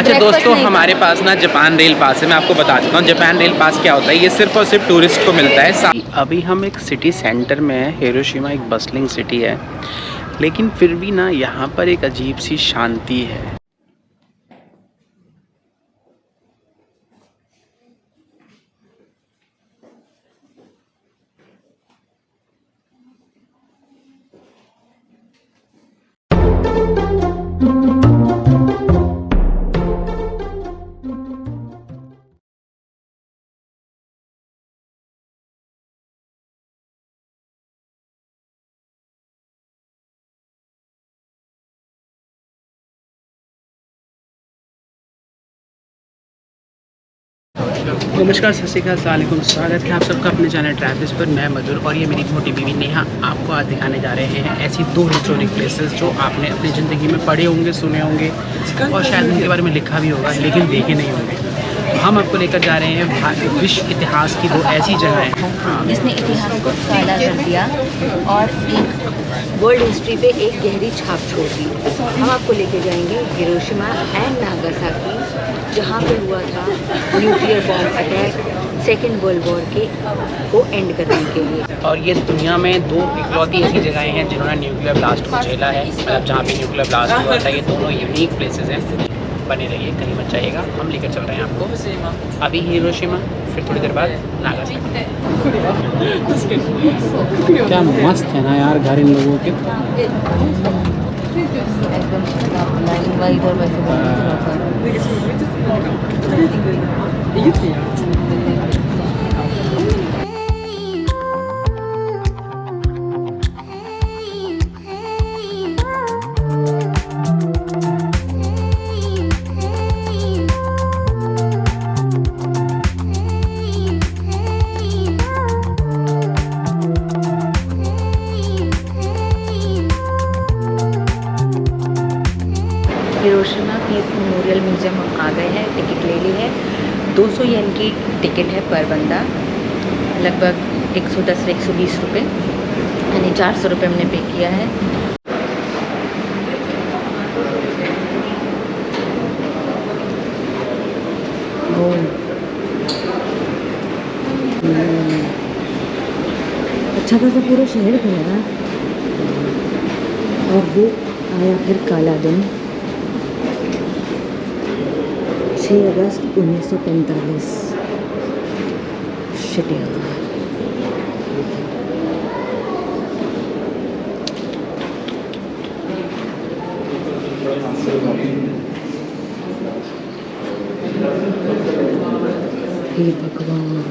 अच्छा दोस्तों, हमारे पास ना जापान रेल पास है। मैं आपको बता देता हूँ जापान रेल पास क्या होता है। ये सिर्फ और सिर्फ टूरिस्ट को मिलता है। अभी हम एक सिटी सेंटर में है। हिरोशिमा एक बस्लिंग सिटी है, लेकिन फिर भी ना यहाँ पर एक अजीब सी शांति है। नमस्कार, सत श्री अकाल, अस्सलाम वालेकुम। स्वागत है आप सबका अपने चैनल ट्रैवल्स पर। मैं मधुर और ये मेरी छोटी बीवी नेहा आपको आज दिखाने जा रहे हैं ऐसी 2 हिस्टोरिक प्लेसेस जो आपने अपनी ज़िंदगी में पढ़े होंगे, सुने होंगे और शायद उनके बारे में लिखा भी होगा, लेकिन देखे नहीं होंगे। हम आपको लेकर जा रहे हैं विश्व इतिहास की 2 ऐसी जगहें जिसने इतिहास को काला कर दिया और एक वर्ल्ड हिस्ट्री पे एक गहरी छाप छोड़ दी। हम आपको लेके जाएंगे हिरोशिमा एंड नागासाकी, जहाँ पे हुआ था nuclear bomb attack second world war को एंड करने के लिए। और ये दुनिया में 2 इकलौती ऐसी जगहें हैं जिन्होंने न्यूक्लियर ब्लास्ट को झेला है। मतलब जहाँ पे न्यूक्लियर ब्लास्ट हुआ था, ये दोनों यूनिक प्लेसेस हैं। बने रहिए, कहीं मत जाइएगा। हम लेकर चल रहे हैं आपको अभी हिरोशिमा, फिर थोड़ी देर बाद नागासाकी। क्या मस्त है ना यार घर इन लोगों के। हिरोशिमा पीस मेमोरियल म्यूज़ियम हम आ गए हैं। टिकट ले ली है, 200 येन की टिकट है पर बंदा, लगभग 110 से 120 रुपये, यानी 400 रुपये हमने पे किया है। अच्छा खासा पूरा शहर घूमा और वो आया फिर काला दिन 6 अगस्त 1945। शिट यार, हे भगवान।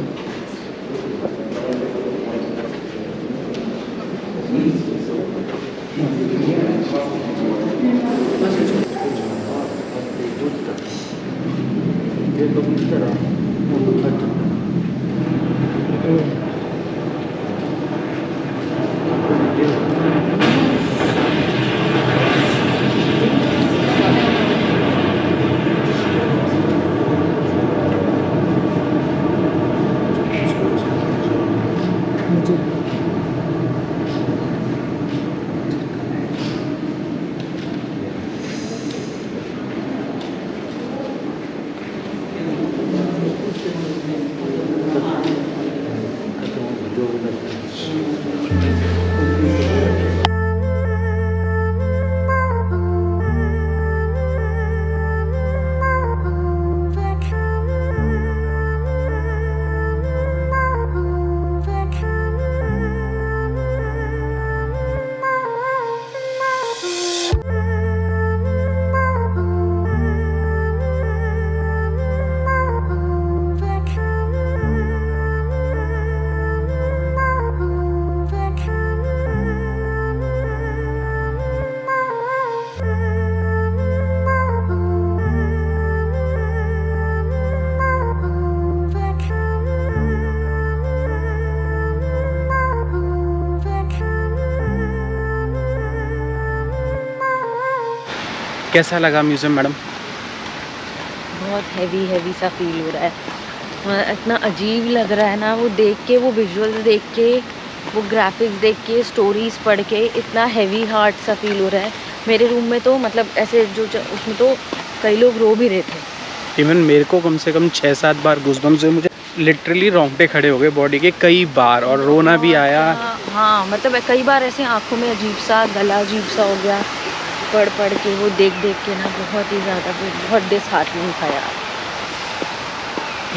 कैसा लगा म्यूज़ियम मैडम? बहुत हैवी सा फील हो रहा है। इतना अजीब लग रहा है ना वो देख के, वो विजुअल्स देख के, वो ग्राफिक्स देख के, स्टोरीज पढ़ के, इतना हैवी हार्ट सा फील हो रहा है। मेरे रूम में तो मतलब ऐसे जो उसमें तो कई लोग रो भी रहे थे। इवन मेरे को कम से कम 6-7 बार गूज़बम्प्स हुए, मुझे लिटरली रोंगटे खड़े हो गए बॉडी के कई बार, और रोना भी आया। हाँ मतलब कई बार ऐसे आंखों में अजीब सा, गला अजीब सा हो गया पढ़ के, वो देख के ना बहुत ही ज़्यादा, बहुत डिसहार्टनिंग था यार।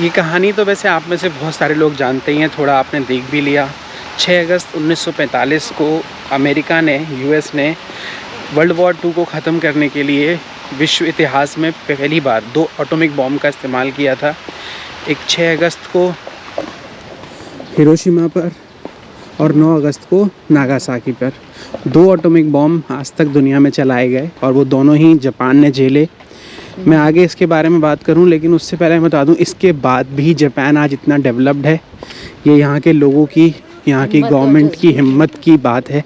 ये कहानी तो वैसे आप में से बहुत सारे लोग जानते ही हैं, थोड़ा आपने देख भी लिया। 6 अगस्त 1945 को अमेरिका ने, यूएस ने वर्ल्ड वॉर 2 को ख़त्म करने के लिए विश्व इतिहास में पहली बार 2 एटॉमिक बॉम्ब का इस्तेमाल किया था। एक 6 अगस्त को हिरोशिमा पर और 9 अगस्त को नागासाकी पर 2 एटॉमिक बॉम्ब आज तक दुनिया में चलाए गए, और वो दोनों ही जापान ने झेले। मैं आगे इसके बारे में बात करूं, लेकिन उससे पहले मैं बता दूं, इसके बाद भी जापान आज इतना डेवलप्ड है, ये यहाँ के लोगों की, यहाँ की गवर्नमेंट की हिम्मत की बात है।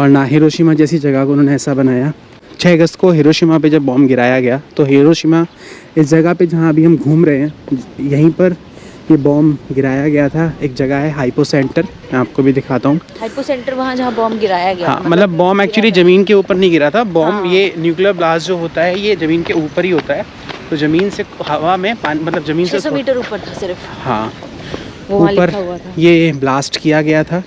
और ना हिरोशिमा जैसी जगह को उन्होंने ऐसा बनाया। 6 अगस्त को हिरोशिमा पे जब बॉम्ब गिराया गया, तो हिरोशिमा इस जगह पे जहाँ अभी हम घूम रहे हैं, यहीं पर ये बॉम्ब गिराया गया था। एक जगह है हाइपो सेंटर, मैं आपको भी दिखाता हूँ। हाइपो सेंटर वहाँ जहाँ बॉम्ब गिराया गया। हाँ, मतलब बॉम्ब एक्चुअली ज़मीन के ऊपर नहीं गिरा था। बॉम्ब ये न्यूक्लियर ब्लास्ट जो होता है, ये ज़मीन के ऊपर ही होता है, तो ज़मीन से हवा में मतलब ज़मीन से 600 मीटर ऊपर था सिर्फ। हाँ, वो वहाँ ऊपर लिखा हुआ था। ये ब्लास्ट किया गया था,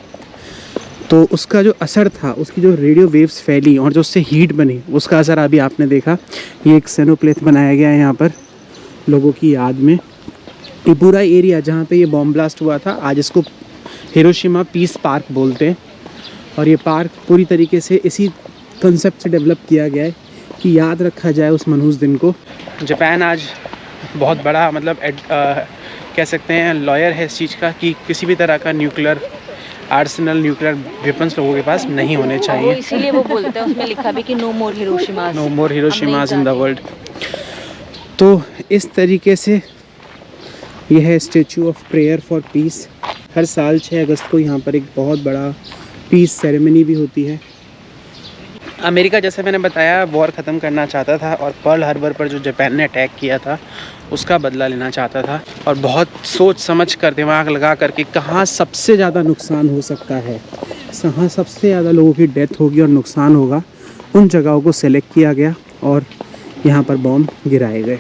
तो उसका जो असर था, उसकी जो रेडियो वेव्स फैली और जो उससे हीट बनी, उसका असर अभी आपने देखा। ये एक सेनोप्लेथ बनाया गया है यहाँ पर लोगों की याद में। ये पूरा एरिया जहाँ पे ये बॉम्ब ब्लास्ट हुआ था, आज इसको हिरोशिमा पीस पार्क बोलते हैं। और ये पार्क पूरी तरीके से इसी कंसेप्ट से डेवलप किया गया है कि याद रखा जाए उस मनहूस दिन को। जापान आज बहुत बड़ा, मतलब कह सकते हैं लॉयर है इस चीज़ का, कि किसी भी तरह का न्यूक्लियर आर्सेनल, न्यूक्लियर वेपन्स लोगों के पास नहीं होने चाहिए। इसीलिए वो बोलते हैं, उसमें लिखा भी कि no more Hiroshima, no more Hiroshimas in the world. तो इस तरीके से यह है statue of prayer for peace. हर साल 6 अगस्त को यहाँ पर एक बहुत बड़ा पीस सेरेमनी भी होती है। अमेरिका, जैसे मैंने बताया, वॉर ख़त्म करना चाहता था, और पर्ल हार्बर पर जो जापान ने अटैक किया था उसका बदला लेना चाहता था, और बहुत सोच समझ कर, दिमाग लगा कर कि कहाँ सबसे ज़्यादा नुकसान हो सकता है, कहाँ सबसे ज़्यादा लोगों की डेथ होगी और नुकसान होगा, उन जगहों को सेलेक्ट किया गया और यहाँ पर बॉम्ब गिराए गए।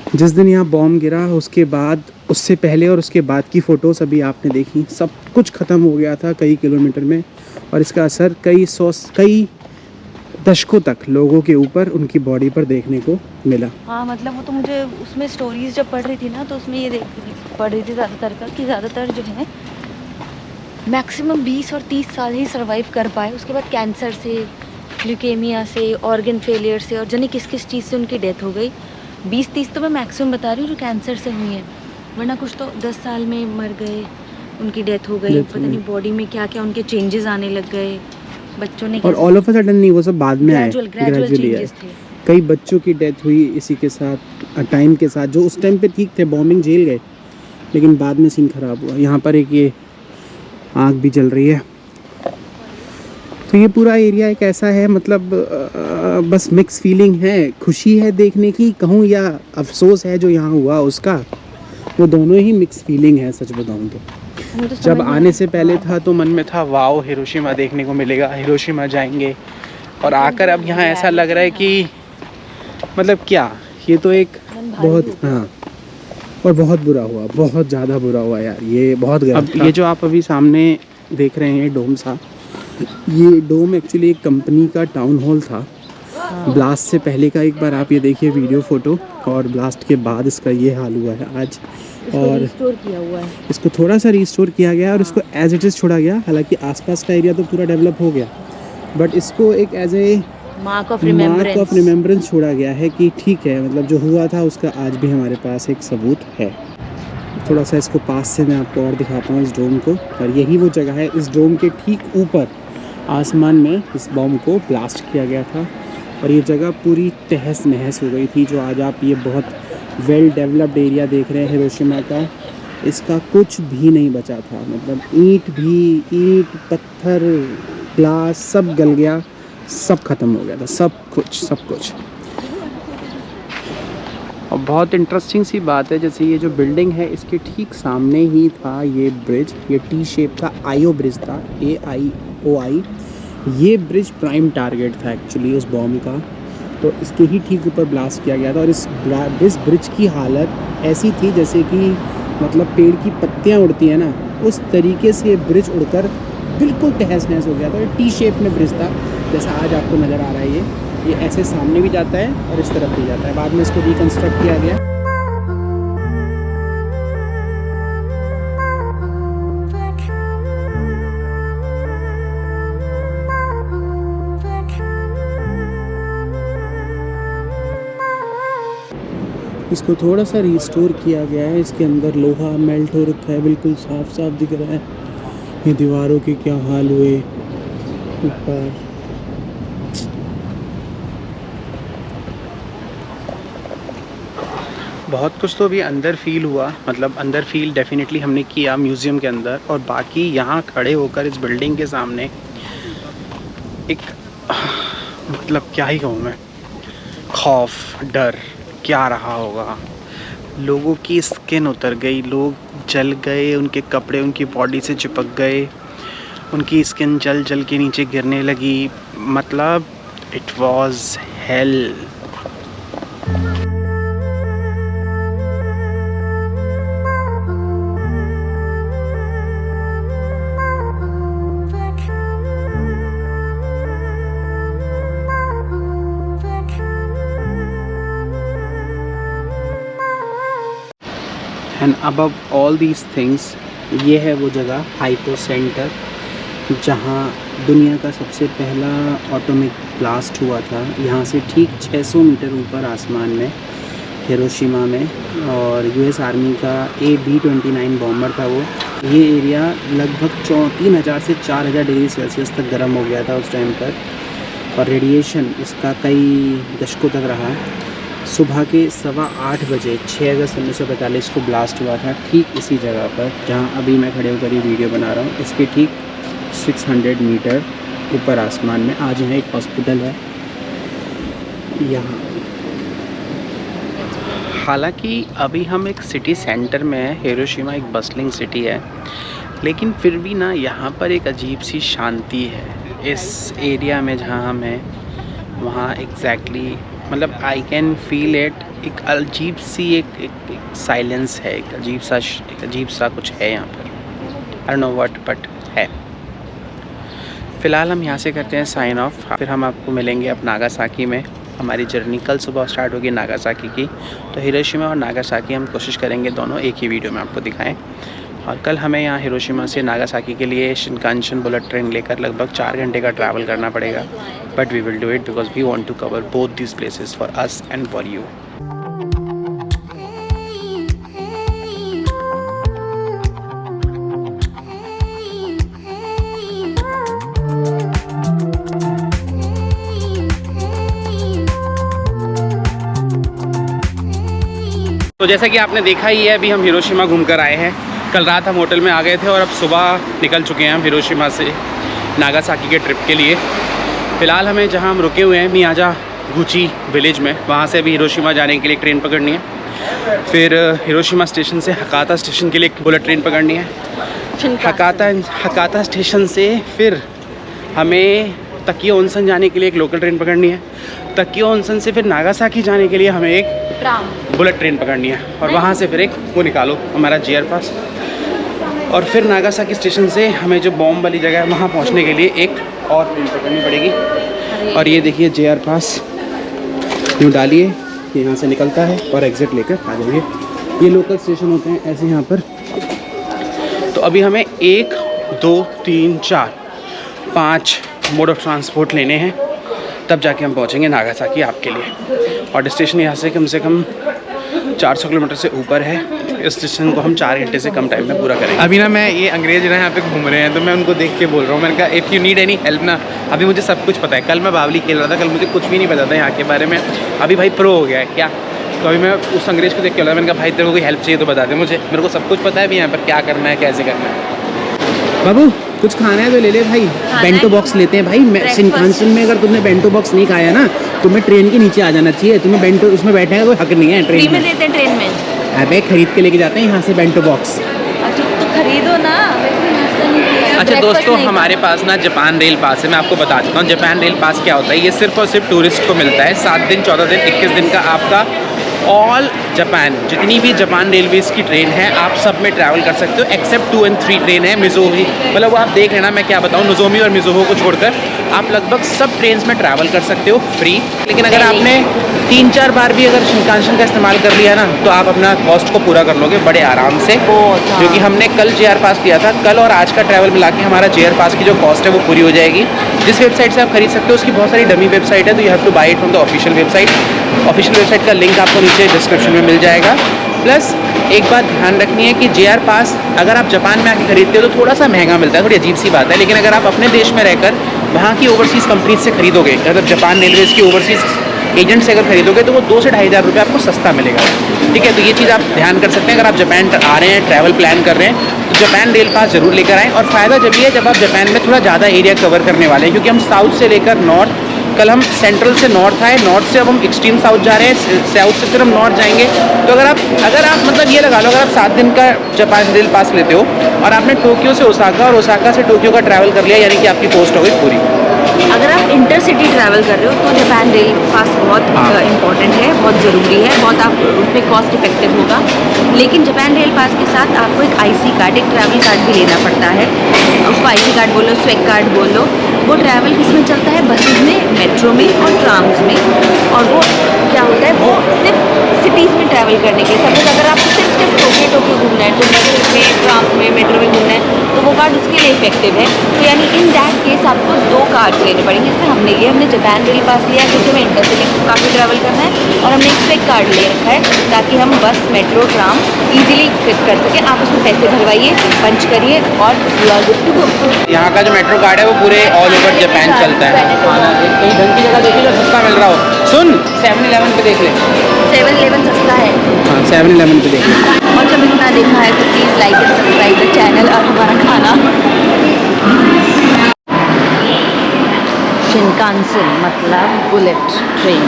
जिस दिन यहाँ बॉम्ब गिरा, उसके बाद, उससे पहले और उसके बाद की फ़ोटोज़ अभी आपने देखी, सब कुछ ख़त्म हो गया था कई किलोमीटर में, और इसका असर कई दशकों तक लोगों के ऊपर, उनकी बॉडी पर देखने को मिला। हाँ मतलब वो तो मुझे उसमें स्टोरीज जब पढ़ रही थी ना, तो उसमें ये पढ़ रही थी ज़्यादातर का, कि ज़्यादातर जो है मैक्सिमम 20 और 30 साल ही सर्वाइव कर पाए। उसके बाद कैंसर से, ल्यूकेमिया से, ऑर्गन फेलियर से, और जाने किस किस चीज़ से उनकी डेथ हो गई। 20-30 तो मैं मैक्सिमम बता रही हूँ जो कैंसर से हुई हैं, वरना कुछ तो 10 साल में मर गए, उनकी डेथ हो गई। पता नहीं बॉडी में क्या क्या उनके चेंजेस आने लग गए, बच्चों ने, और ऑल ऑफ अ सडन नहीं, वो सब बाद में आए, ग्रेजुअली आए। कई बच्चों की डेथ हुई इसी के साथ, टाइम के साथ, जो उस टाइम पे ठीक थे, बॉम्बिंग झेल गए, लेकिन बाद में सीन ख़राब हुआ। यहाँ पर एक ये आग भी जल रही है। तो ये पूरा एरिया एक ऐसा है, मतलब बस मिक्स फीलिंग है, खुशी है देखने की कहूँ, या अफसोस है जो यहाँ हुआ उसका, वो दोनों ही मिक्स फीलिंग है सच बताऊँ तो। जब आने से पहले था तो मन में था वाओ हिरोशिमा देखने को मिलेगा, हिरोशिमा जाएंगे, और आकर अब यहाँ ऐसा लग रहा है कि मतलब क्या, ये तो एक बहुत, हाँ, और बहुत बुरा हुआ, बहुत ज़्यादा बुरा हुआ यार, ये बहुत गलत। अब ये जो आप अभी सामने देख रहे हैं डोम सा, ये डोम एक्चुअली एक कंपनी का टाउन हॉल था। ब्लास्ट से पहले का एक बार आप ये देखिए वीडियो फोटो, और ब्लास्ट के बाद इसका ये हाल हुआ है आज। और रिस्टोर किया हुआ है, इसको थोड़ा सा रिस्टोर किया गया और इसको एज इट इज़ छोड़ा गया। हालांकि आसपास का एरिया तो पूरा डेवलप हो गया, बट इसको एक as a mark of remembrance छोड़ा गया है कि ठीक है, मतलब जो हुआ था उसका आज भी हमारे पास एक सबूत है। थोड़ा सा इसको पास से मैं आपको और दिखाता हूँ इस डोम को, और यही वो जगह है, इस डोम के ठीक ऊपर आसमान में इस बॉम्ब को ब्लास्ट किया गया था, और ये जगह पूरी तहस नहस हो गई थी। जो आज आप ये बहुत वेल डेवलप्ड एरिया देख रहे हैं हिरोशिमा का, इसका कुछ भी नहीं बचा था, मतलब ईंट पत्थर ग्लास सब गल गया, सब खत्म हो गया था, सब कुछ। और बहुत इंटरेस्टिंग सी बात है, जैसे ये जो बिल्डिंग है इसके ठीक सामने ही था ये ब्रिज, ये टी शेप था, आईओ ब्रिज था, AIOI। ये ब्रिज प्राइम टारगेट था एक्चुअली उस बॉम्ब का, तो इसके ही ठीक ऊपर ब्लास्ट किया गया था। और इस ब्रिज की हालत ऐसी थी जैसे कि मतलब पेड़ की पत्तियाँ उड़ती हैं ना, उस तरीके से ब्रिज उड़कर बिल्कुल तहस नहस हो गया था। टी शेप में ब्रिज था, जैसा आज आपको नज़र आ रहा है। ये ऐसे सामने भी जाता है और इस तरफ भी जाता है। बाद में इसको रिकन्स्ट्रक्ट किया गया। इसको थोड़ा सा रिस्टोर किया गया है। इसके अंदर लोहा मेल्ट हो रखा है, बिल्कुल साफ साफ दिख रहा है। ये दीवारों के क्या हाल हुए ऊपर। बहुत कुछ तो भी अंदर फील हुआ, मतलब अंदर फील डेफिनेटली हमने किया म्यूज़ियम के अंदर। और बाकी यहाँ खड़े होकर इस बिल्डिंग के सामने एक मतलब क्या ही कहूँ मैं, खौफ डर क्या रहा होगा। लोगों की स्किन उतर गई, लोग जल गए, उनके कपड़े उनकी बॉडी से चिपक गए, उनकी स्किन जल जल के नीचे गिरने लगी। मतलब it was hello. And above all these things, ये है वो जगह हाइपो सेंटर जहाँ दुनिया का सबसे पहला एटॉमिक ब्लास्ट हुआ था। यहाँ से ठीक 600 मीटर ऊपर आसमान में हिरोशिमा में। और यूएस आर्मी का AB-29 बॉम्बर था वो। ये एरिया लगभग 3000 से 4000 डिग्री सेल्सियस तक गर्म हो गया था उस टाइम पर। और रेडिएशन इसका कई दशकों तक रहा। सुबह के 8:15 बजे 6 अगस्त 1945 को ब्लास्ट हुआ था, ठीक इसी जगह पर जहां अभी मैं खड़े होकर ये वीडियो बना रहा हूँ। इसके ठीक 600 मीटर ऊपर आसमान में। आज यहाँ एक हॉस्पिटल है यहाँ। हालांकि अभी हम एक सिटी सेंटर में है। हिरोशिमा एक बस्लिंग सिटी है, लेकिन फिर भी ना यहाँ पर एक अजीब सी शांति है इस एरिया में जहाँ हम हैं। वहाँ एग्जैक्टली मतलब आई कैन फील इट। एक अजीब सी एक साइलेंस है, एक अजीब सा कुछ है यहाँ पर। I don't know what but है। फ़िलहाल हम यहाँ से करते हैं साइन ऑफ। फिर हम आपको मिलेंगे अब नागासाकी में। हमारी जर्नी कल सुबह स्टार्ट होगी नागासाकी की। तो हिरोशिमा और नागासाकी हम कोशिश करेंगे दोनों एक ही वीडियो में आपको दिखाएं। और कल हमें यहाँ हिरोशिमा से नागासाकी के लिए शिनकानसेन बुलेट ट्रेन लेकर लगभग 4 घंटे का ट्रैवल करना पड़ेगा। But we will do it because we want to cover both these places for us and for you. तो जैसा कि आपने देखा ही है, अभी हम हिरोशिमा घूमकर आए हैं। कल रात हम होटल में आ गए थे और अब सुबह निकल चुके हैं हम हिरोशिमा से नागासाकी के ट्रिप के लिए। फ़िलहाल हमें जहां हम रुके हुए हैं मियाजागुची विलेज में, वहां से अभी हिरोशिमा जाने के लिए ट्रेन पकड़नी है। फिर हिरोशिमा स्टेशन से हकाता स्टेशन के लिए एक बुलेट ट्रेन पकड़नी है। हकाता स्टेशन से फिर हमें तकियो ओनसन जाने के लिए एक लोकल ट्रेन पकड़नी है। तकियो ओनसन से फिर नागासाकी जाने के लिए हमें एक बुलेट ट्रेन पकड़नी है। और वहाँ से फिर एक वो निकालो हमारा JR पास। और फिर नागासाकी स्टेशन से हमें जो बॉम्ब वाली जगह है वहाँ पहुँचने के लिए एक और ट्रेन पकड़नी पड़ेगी। और ये देखिए JR पास यूँ डालिए, यहाँ से निकलता है और एग्ज़िट लेकर आ जाइए। ये लोकल स्टेशन होते हैं ऐसे यहाँ पर। तो अभी हमें 1 2 3 4 5 मोड ऑफ ट्रांसपोर्ट लेने हैं, तब जाके हम पहुँचेंगे नागासाकी आपके लिए। और स्टेशन यहाँ से कम 400 किलोमीटर से ऊपर है। इस स्टेशन को हम 4 घंटे से कम टाइम में पूरा करेंगे। अभी ना मैं ये अंग्रेज ना यहाँ पे घूम रहे हैं, तो मैं उनको देख के बोल रहा हूँ। मैंने कहा if you need any help ना, अभी मुझे सब कुछ पता है। कल मैं बावली खेल रहा था, कल मुझे कुछ भी नहीं पता था यहाँ के बारे में। अभी भाई प्रो हो गया है क्या। तो अभी मैं उस अंग्रेज को देख के बोला, मैंने कहा भाई तेरे को कोई हेल्प चाहिए तो बता दे मुझे, मेरे को सब कुछ पता है अभी यहाँ पर क्या करना है कैसे करना है। बाबू कुछ खाना है तो ले ले भाई। बेंटो बॉक्स लेते हैं भाई। शिनकानसेन में अगर तुमने बेंटो बॉक्स नहीं खाया ना, तुम्हें ट्रेन के नीचे आ जाना चाहिए। तुम्हें बेंटो उसमें बैठने का कोई हक नहीं है ट्रेन में। देते हैं ट्रेन में। अबे खरीद के लेके जाते हैं यहाँ से बेंटो बॉक्स। अच्छा तो खरीदो ना, वैसे नाश्ता नहीं किया। अच्छा breakfast दोस्तों, नहीं हमारे पास ना जापान रेल पास है। मैं आपको बता देता हूँ जापान रेल पास क्या होता है। ये सिर्फ और सिर्फ टूरिस्ट को मिलता है। 7 दिन, 14 दिन, 21 दिन का आपका ऑल जापान, जितनी भी जापान रेलवेज़ की ट्रेन है आप सब में ट्रैवल कर सकते हो, एक्सेप्ट 2 और 3 ट्रेन है मिज़ोही। मतलब वो आप देख लेना, मैं क्या बताऊँ, नोज़ोमी और मिज़ोहो को छोड़कर आप लगभग सब ट्रेन्स में ट्रैवल कर सकते हो फ्री। लेकिन अगर आपने 3-4 बार भी अगर शिनकानसेन का इस्तेमाल कर लिया ना, तो आप अपना कॉस्ट को पूरा कर लोगे बड़े आराम से। जो कि हमने कल JR पास लिया था, कल और आज का ट्रैवल मिला के हमारा JR पास की जो कॉस्ट है वो पूरी हो जाएगी। जिस वेबसाइट से आप खरीद सकते हो उसकी बहुत सारी डमी वेबसाइट है, तो you have two by it from the official website. Official website का लिंक आपको नीचे डिस्क्रिप्शन में मिल जाएगा। प्लस एक बात ध्यान रखनी है कि JR पास अगर आप जापान में आके खरीदते हो तो थोड़ा सा महंगा मिलता है, थोड़ी अजीब सी बात है। लेकिन अगर आप अपने देश में रहकर वहाँ की ओवरसीज़ कंपनीज से खरीदोगे, मतलब जापान रेलवेज़ की ओवरसीज़ एजेंट से अगर खरीदोगे तो वो 2 से 2,500 रुपये आपको सस्ता मिलेगा। ठीक है, तो ये चीज़ आप ध्यान कर सकते हैं। अगर आप जापान आ रहे हैं, ट्रैवल प्लान कर रहे हैं, तो जापान रेल पास ज़रूर लेकर आएँ। और फ़ायदा जब भी है जब आप जापान में थोड़ा ज़्यादा एरिया कवर करने वाले हैं, क्योंकि हम साउथ से लेकर नॉर्थ, कल हम सेंट्रल से नॉर्थ आए, नॉर्थ से अब हम एक्सट्रीम साउथ जा रहे हैं, साउथ से फिर हम नॉर्थ जाएंगे। तो अगर आप मतलब ये लगा लो, अगर आप 7 दिन का जापान रेल पास लेते हो और आपने टोक्यो से ओसाका और ओसाका से टोक्यो का ट्रैवल कर लिया, यानी कि आपकी कॉस्ट हो गई पूरी। अगर आप इंटरसिटी ट्रैवल कर रहे हो तो जापान रेल पास बहुत इंपॉर्टेंट है, बहुत ज़रूरी है, बहुत आप उसमें कॉस्ट इफेक्टिव होगा। लेकिन जापान रेल पास के साथ आपको एक IC कार्ड, एक ट्रैवल कार्ड भी लेना पड़ता है। उसको IC कार्ड बोलो, स्वेक कार्ड बोलो। वो ट्रैवल किसमें चलता है? बसेज में, मेट्रो में और ट्राम्स में। और वो क्या होता है, वो सिर्फ सिटीज़ में ट्रैवल करने के लिए। सपोज अगर आपको सिर्फ टोक्यो घूमना है, तो बसेज में, ट्राम्स में, मेट्रो में घूमना है, तो वो कार्ड उसके लिए इफेक्टिव है। तो यानी इन दैट केस आपको 2 कार्ड लेने पड़ेंगे। इसमें हमने लिए, हमने जापान रेल पास लिया क्योंकि हमें इंटरसिटी काफ़ी ट्रैवल करना है, और हमने एक स्वेक कार्ड ले रखा है ताकि हम बस, मेट्रो, ट्राम इजीली फिट कर सकें। आप उसमें पैसे भरवाइए, पंच करिए और you are good to go. यहाँ का जो मेट्रो कार्ड है वो पूरे ऑल ओवर जापान चलता है। कहीं ढंग की जगह देखिए जो सस्ता मिल रहा हो। सुन, 7-Eleven पे देख ले। 7-Eleven सस्ता है। हाँ, 7-Eleven पे देख ले। और जब इतना देखा है तो please like and subscribe the channel और हमारा खाना। शिनकानसेन मतलब बुलेट ट्रेन।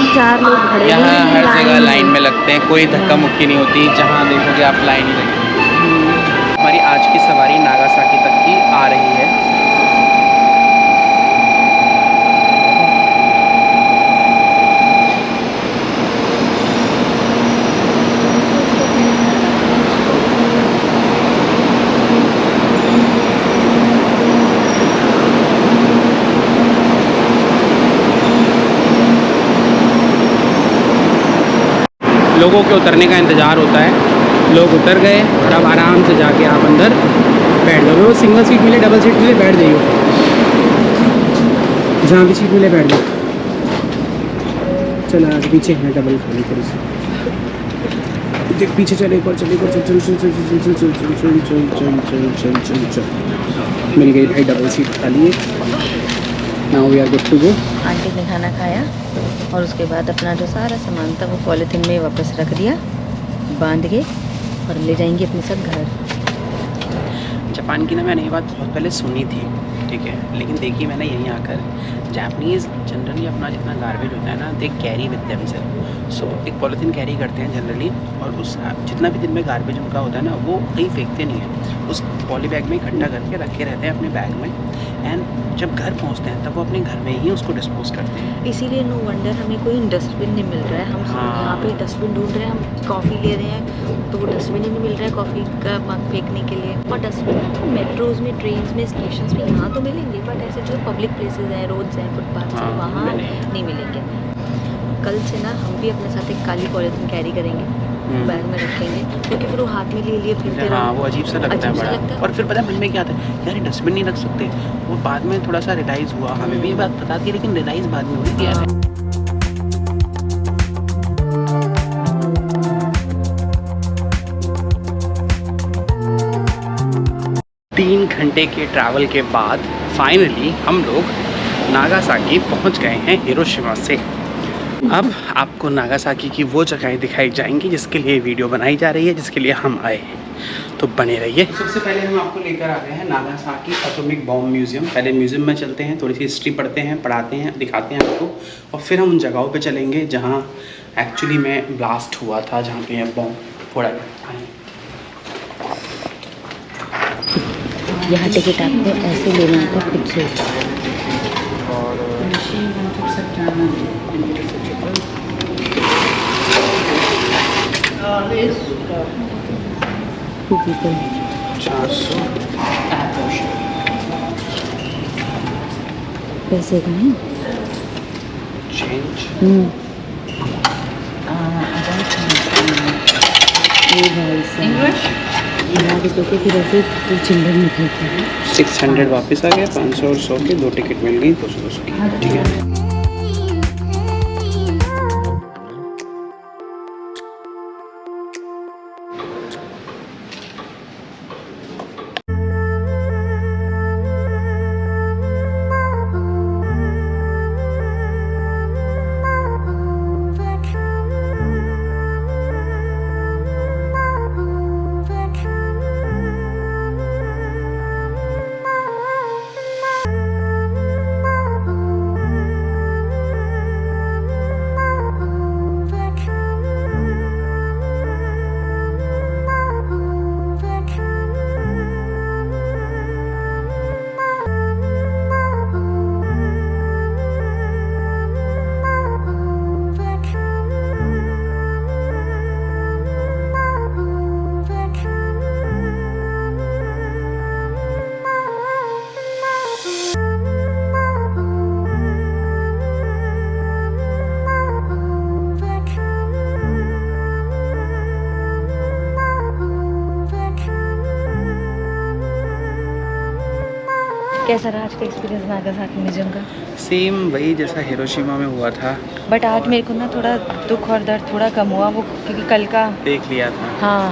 चार लोग खड़े हैं, यहाँ हर जगह लाइन में लगते हैं, कोई धक्का मुक्की नहीं होती, जहाँ देखोगे आप लाइन ही लगी। हमारी आज की सवारी नागासाकी तक की आ रही है। लोगों के उतरने का इंतज़ार होता है। लोग उतर गए और अब आराम से जाके आप अंदर बैठ जाओ। सिंगल सीट मिले, डबल सीट मिले, बैठ जाइए, जहाँ भी सीट मिले बैठ जाओ। चल आज पीछे है डबल खाली, थोड़ी सी देख पीछे, चल एक और, चल एक और, चल चल चल चल चल चल चल चल चल चल चल चल चल चल। मिल गई भाई डबल सीट खाली है। Now we are good to go. Aunty ने खाना खाया और उसके बाद अपना जो सारा सामान था वो पॉलीथीन में वापस रख दिया, बांध के, और ले जाएंगे अपने साथ घर। जापान की ना मैंने ये बात बहुत पहले सुनी थी, ठीक है, लेकिन देखी मैंने यहीं आकर, जापानीज़ जनरली अपना जितना गार्बेज होता है ना, दे कैरी विद देमसेल्फ। सो एक पॉलीथीन कैरी करते हैं जनरली, और उस जितना भी दिन में गार्बेज उनका होता है ना, वो कहीं फेंकते नहीं हैं, उस पॉली बैग में इकट्ठा करके रखे रहते हैं अपने बैग में। एंड जब घर पहुंचते हैं तब वो अपने घर में ही उसको डिस्पोज करते हैं। इसीलिए नो वंडर हमें कोई डस्टबिन नहीं मिल रहा है। हम यहाँ पे डस्टबिन ढूंढ रहे हैं, हम कॉफ़ी ले रहे हैं तो वो डस्टबिन ही नहीं मिल रहा है कॉफ़ी का मग फेंकने के लिए। और डस्टबिन आपको मेट्रोज़ में, ट्रेन्स में, स्टेशन में यहाँ तो मिलेंगे, बट ऐसे जो पब्लिक प्लेसेस हैं, रोड्स हैं, फुटपाथ हैं, वहाँ नहीं मिलेंगे। कल से ना हम भी अपने साथ एक काली पॉलीथीन कैरी करेंगे, बैग में रखेंगे, क्योंकि फिर वो हाथ में लिए फिरते रहो। हाँ, वो अजीब सा लगता है बड़ा। और फिर पता है मन में क्या आता है, यार ये डस्टबिन नहीं रख सकते। वो बाद में थोड़ा सा रियलाइज़ हुआ, हमें भी ये बात पता थी, लेकिन रियलाइज़ बाद में हुई यार। 3 घंटे के ट्रैवल के बाद फाइनली हम लोग नागासाकी पहुंच गए हैं हिरोशिमा से। अब आपको नागासाकी की वो जगहें दिखाई जाएंगी जिसके लिए वीडियो बनाई जा रही है, जिसके लिए हम आए हैं, तो बने रहिए। सबसे पहले हम आपको लेकर आ गए हैं नागासाकी एटॉमिक बॉम्ब म्यूज़ियम। पहले म्यूज़ियम में चलते हैं, थोड़ी सी हिस्ट्री पढ़ते हैं, पढ़ाते हैं, दिखाते हैं आपको, और फिर हम उन जगहों पे चलेंगे जहाँ एक्चुअली में ब्लास्ट हुआ था, जहाँ पे यह बॉम्ब थोड़ा यहाँ टिकट आपको ऐसे लेना होता खुद से। और 400 पैसे का है चेंज। ये भाई साहब यहाँ के तो फिर ऐसे तो चिल्ड्रन निकलते हैं। 600 वापस आ गया, 500 और 100 के 2 टिकट मिल गई, 200 की। ठीक है। कैसा रहा आज का एक्सपीरियंस नागासाकी म्यूजियम का? सेम वही जैसा हिरोशिमा में हुआ था। बट आज मेरे को ना थोड़ा दुख और दर्द थोड़ा कम हुआ, वो क्योंकि कल का देख लिया था। हाँ,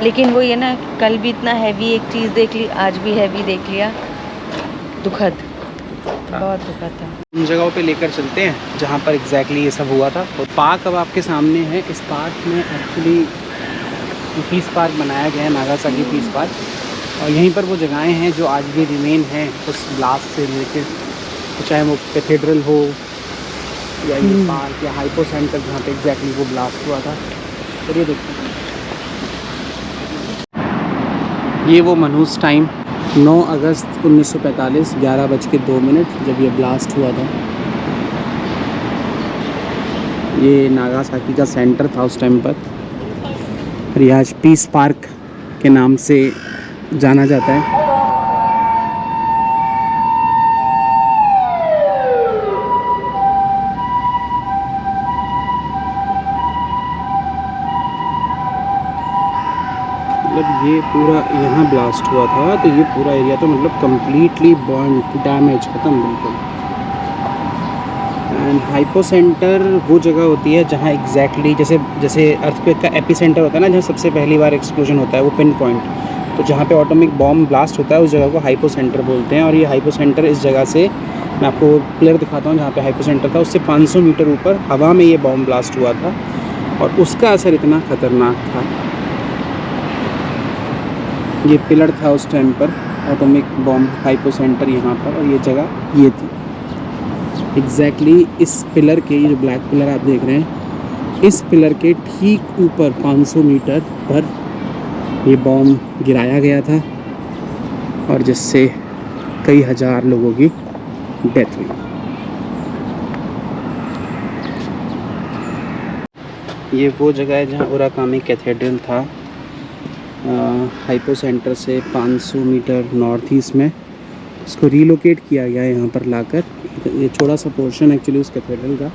लेकिन वो ये ना कल भी इतना हैवी एक चीज़ देख ली, आज भी हैवी देख लिया। दुखद, बहुत दुखद था। उन जगहों पे लेकर चलते हैं जहाँ पर एग्जैक्टली ये सब हुआ था। और पार्क अब आपके सामने है। इस पार्क में एक्चुअली पीस पार्क बनाया गया है, नागासाकी पीस पार्क। और यहीं पर वो जगहें हैं जो आज भी रिमेन हैं उस ब्लास्ट से रिलेटेड, तो चाहे वो कैथेड्रल हो या ये पार्क या हाइपो सेंटर जहाँ पे एग्जैक्टली वो ब्लास्ट हुआ था। तो ये देखते हैं, ये वो मनहूस टाइम 9 अगस्त 1945 11:02 जब ये ब्लास्ट हुआ था। ये नागासाकी का सेंटर था उस टाइम पर, और ये आज पीस पार्क के नाम से जाना जाता है। मतलब ये पूरा यहाँ ब्लास्ट हुआ था, तो ये पूरा एरिया तो मतलब कम्प्लीटली बर्न, डैमेज, ख़त्म बिल्कुल। एंड हाइपो सेंटर वो जगह होती है जहाँ एग्जैक्टली जैसे अर्थक्वेक का एपी सेंटर होता है ना, जहाँ सबसे पहली बार एक्सप्लोजन होता है, वो पिन पॉइंट। तो जहाँ पे एटॉमिक बॉम्ब ब्लास्ट होता है उस जगह को हाइपो सेंटर बोलते हैं। और ये हाइपो सेंटर इस जगह से, मैं आपको क्लियर दिखाता हूँ जहाँ पे हाइपो सेंटर था, उससे 500 मीटर ऊपर हवा में ये बॉम्ब ब्लास्ट हुआ था, और उसका असर इतना ख़तरनाक था। ये पिलर था उस टाइम पर, एटॉमिक बॉम्ब हाइपो सेंटर यहाँ पर, और ये जगह ये थी एग्जैक्टली इस पिलर के, ये जो ब्लैक पिलर आप देख रहे हैं, इस पिलर के ठीक ऊपर 500 मीटर पर ये बॉम्ब गिराया गया था, और जिससे कई हज़ार लोगों की डेथ हुई। ये वो जगह है जहाँ उराकामी कैथेड्रल था, हाइपो सेंटर से 500 मीटर नॉर्थ ईस्ट में। इसको रीलोकेट किया गया है यहाँ पर लाकर। ये छोटा सा पोर्शन एक्चुअली उस कैथेड्रल का,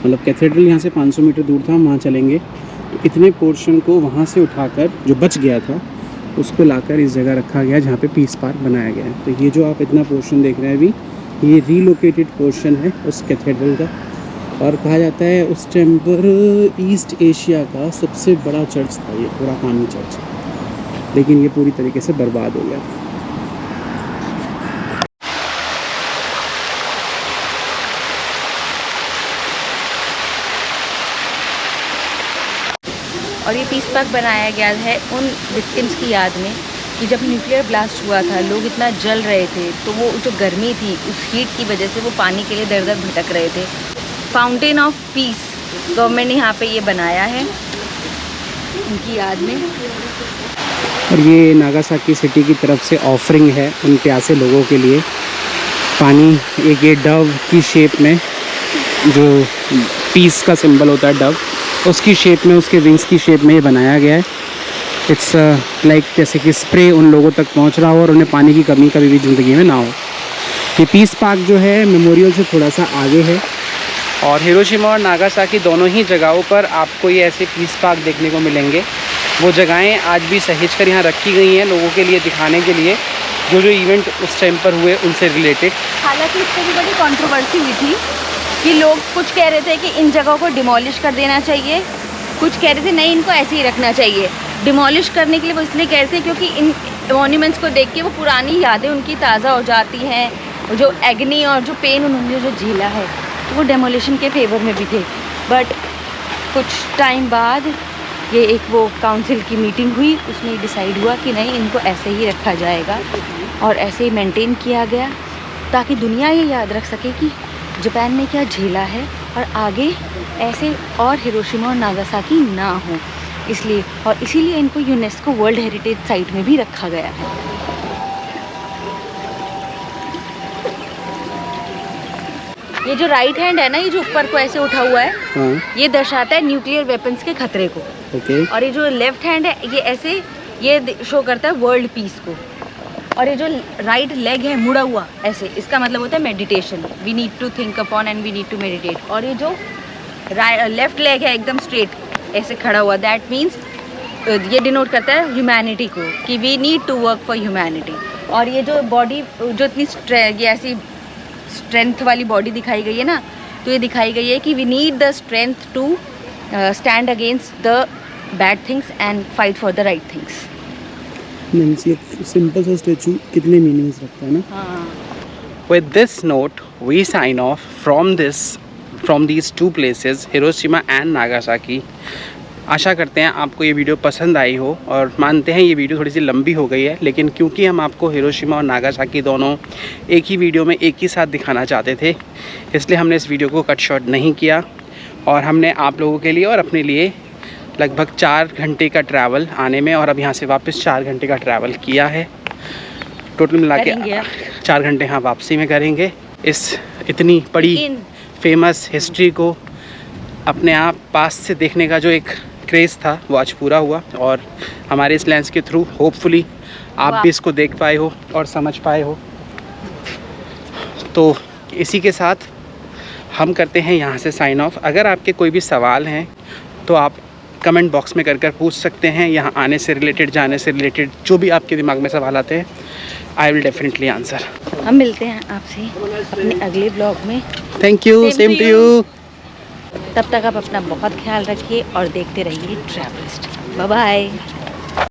मतलब कैथेड्रल यहाँ से 500 मीटर दूर था, हम वहाँ चलेंगे तो इतने पोर्शन को वहाँ से उठाकर जो बच गया था उसको लाकर इस जगह रखा गया जहाँ पे पीस पार्क बनाया गया है। तो ये जो आप इतना पोर्शन देख रहे हैं अभी, ये रीलोकेटेड पोर्शन है उस कैथेड्रल का, और कहा जाता है उस टाइम पर ईस्ट एशिया का सबसे बड़ा चर्च था ये उराकामी चर्च, लेकिन ये पूरी तरीके से बर्बाद हो गया। और ये पीस पार्क बनाया गया है उन विक्टिम्स की याद में कि जब न्यूक्लियर ब्लास्ट हुआ था, लोग इतना जल रहे थे, तो वो जो गर्मी थी उस हीट की वजह से वो पानी के लिए दर दर भटक रहे थे। फाउंटेन ऑफ पीस गवर्नमेंट ने यहाँ पे ये बनाया है, उनकी याद में। और ये नागासाकी सिटी की तरफ से ऑफरिंग है उन प्यासे लोगों के लिए। पानी एक ये डव की शेप में, जो पीस का सिंबल होता है डव, उसकी शेप में, उसके विंग्स की शेप में ये बनाया गया है। इट्स लाइक जैसे कि स्प्रे उन लोगों तक पहुंच रहा हो और उन्हें पानी की कमी कभी भी ज़िंदगी में ना हो। ये पीस पार्क जो है मेमोरियल से थोड़ा सा आगे है। और हिरोशिमा और नागासाकी दोनों ही जगहों पर आपको ये ऐसे पीस पार्क देखने को मिलेंगे। वो जगहें आज भी सहेज कर यहाँ रखी गई हैं लोगों के लिए दिखाने के लिए, जो जो इवेंट उस टाइम पर हुए उनसे रिलेटेड। हालांकि इस पर भी बड़ी कंट्रोवर्सी हुई थी कि लोग कुछ कह रहे थे कि इन जगहों को डिमोलिश कर देना चाहिए, कुछ कह रहे थे नहीं इनको ऐसे ही रखना चाहिए। डिमोलिश करने के लिए वो इसलिए कह रहे थे क्योंकि इन मॉन्यूमेंट्स को देख के वो पुरानी यादें उनकी ताज़ा हो जाती हैं, जो एग्नी और जो पेन उन्होंने जो झेला है, तो वो डेमोलिशन के फेवर में भी थे। बट कुछ टाइम बाद ये एक वो काउंसिल की मीटिंग हुई, उसमें डिसाइड हुआ कि नहीं इनको ऐसे ही रखा जाएगा और ऐसे ही मेंटेन किया गया, ताकि दुनिया ये याद रख सके कि जापान ने क्या झेला है और आगे ऐसे और हिरोशिमा और नागासाकी ना हो। इसलिए और इसीलिए इनको यूनेस्को वर्ल्ड हेरिटेज साइट में भी रखा गया है। ये जो राइट हैंड है ना, ये जो ऊपर को ऐसे उठा हुआ है, हाँ, ये दर्शाता है न्यूक्लियर वेपन्स के खतरे को। ओके। और ये जो लेफ्ट हैंड है ये ऐसे ये शो करता है वर्ल्ड पीस को। और ये जो राइट लेग है मुड़ा हुआ ऐसे, इसका मतलब होता है meditation. We need to think upon and we need to meditate. और ये जो लेफ्ट लेग है एकदम स्ट्रेट ऐसे खड़ा हुआ, दैट मीन्स ये डिनोट करता है ह्यूमैनिटी को, कि we need to work for humanity. और ये जो बॉडी जो इतनी ये ऐसी स्ट्रेंथ वाली बॉडी दिखाई गई है ना, तो ये दिखाई गई है कि we need the strength to stand against the bad things and fight for the right things. Means ये सिंपल सा स्टैचू कितने मीनिंग्स रखता है ना। हाँ। With this note, we sign off from these two places, Hiroshima and Nagasaki. आशा करते हैं आपको ये वीडियो पसंद आई हो, और मानते हैं ये वीडियो थोड़ी सी लंबी हो गई है, लेकिन क्योंकि हम आपको हिरोशिमा और नागासाकी दोनों एक ही वीडियो में एक ही साथ दिखाना चाहते थे, इसलिए हमने इस वीडियो को कट शॉर्ट नहीं किया। और हमने आप लोगों के लिए और अपने लिए लगभग 4 घंटे का ट्रैवल आने में, और अब यहाँ से वापस 4 घंटे का ट्रैवल किया है। टोटल मिला के 4 घंटे हाँ वापसी में करेंगे। इस इतनी बड़ी फेमस हिस्ट्री को अपने आप पास से देखने का जो एक क्रेज़ था वो आज पूरा हुआ, और हमारे इस लेंस के थ्रू होपफुली आप भी इसको देख पाए हो और समझ पाए हो। तो इसी के साथ हम करते हैं यहाँ से साइन ऑफ। अगर आपके कोई भी सवाल हैं तो आप कमेंट बॉक्स में कर पूछ सकते हैं। यहाँ आने से रिलेटेड, जाने से रिलेटेड, जो भी आपके दिमाग में सवाल आते हैं, आई विल डेफिनेटली आंसर। हम मिलते हैं आपसे अपने अगले ब्लॉग में। Thank you, same to you. तब तक आप अपना बहुत ख्याल रखिए और देखते रहिए ट्रैवलिस्ट। Bye bye.